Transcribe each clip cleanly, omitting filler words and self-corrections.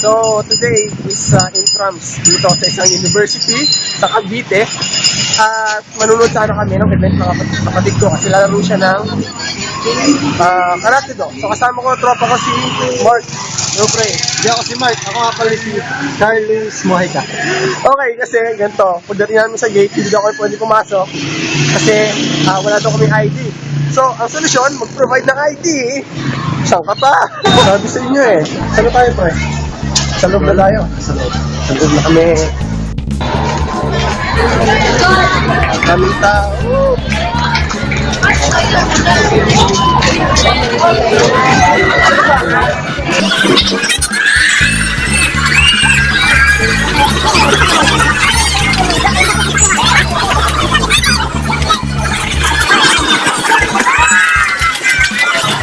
So today is intrams dito sa isang university sa Cavite. At manunod sana kami ng event ng kapatid ko kasi lalaro siya ng karate do. So kasama ko tropa ko si Mark. No, pre. Hindi ako si Mark. Ako nga pala si Carlos Mojica. Okay, kasi ganito. Pagdating namin sa gate, hindi ako pwede pumasok kasi wala daw kaming ID. So, ang solusyon, mag-provide ng ID. Saan ka pa? Sabi sa inyo eh. Saan tayo, pre? Sa loob na tayo. Sa loob na kami. Kaming tao.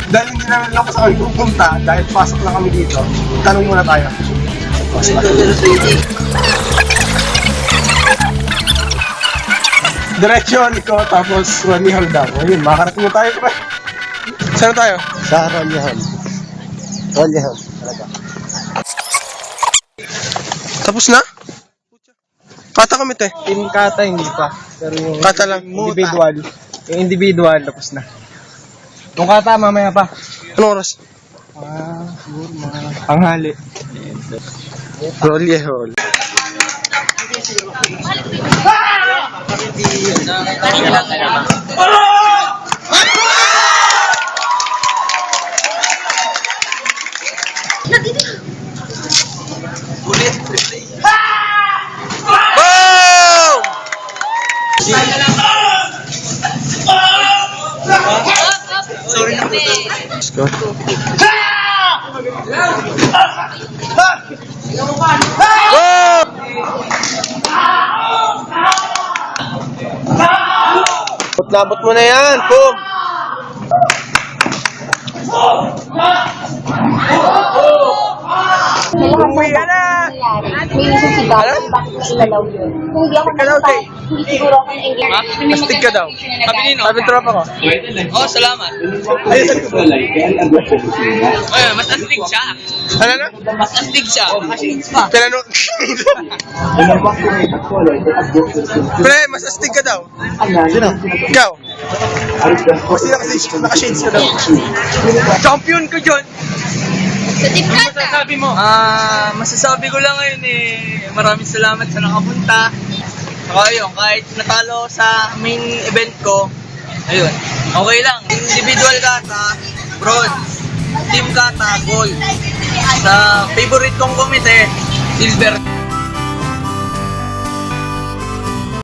Dahil hindi namin lang sa kami pupunta, dahil pasok lang kami dito, tanong muna tayo. Direksyon ko, tapos Rolihal daw. Ayun, makakarating mo tayo pa. Saan tayo? Sa Rolihal. Rolihal. Talaga. Tapos na? Kata kami, te. Team kata, hindi pa. Pero yung Kata lang. individual. Yung individual, tapos na. Yung kata, mamaya pa. Anong oras? Siguro mga panghali. Rolihal. Boom! Sorry na po. Let's go. Labot mo na yan, boom! Umuwi ka na! May nasusigaw kung bakit nagalaw yun. Kung hindi ako Nagalaw, nakita, Tay. hindi siguro ako ng Astig ka daw. Sabi nino? Sabi tropa ko. Oh, salamat. Ayun, sabi ko. Ayun, mas astig siya. Ano na? Mas astig siya. Makashades pa. Pinano... Pre, mas astig ka daw. Sino? Ikaw. Kasi naka-shades ka daw. Champion ka dyan. Masasabi mo? Masasabi ko lang ngayon maraming salamat sa nakapunta. Saka yun, kahit natalo sa main event ko, ayun, okay lang. Individual kata, bronze. Team kata, gold. Sa favorite kong komite, silver.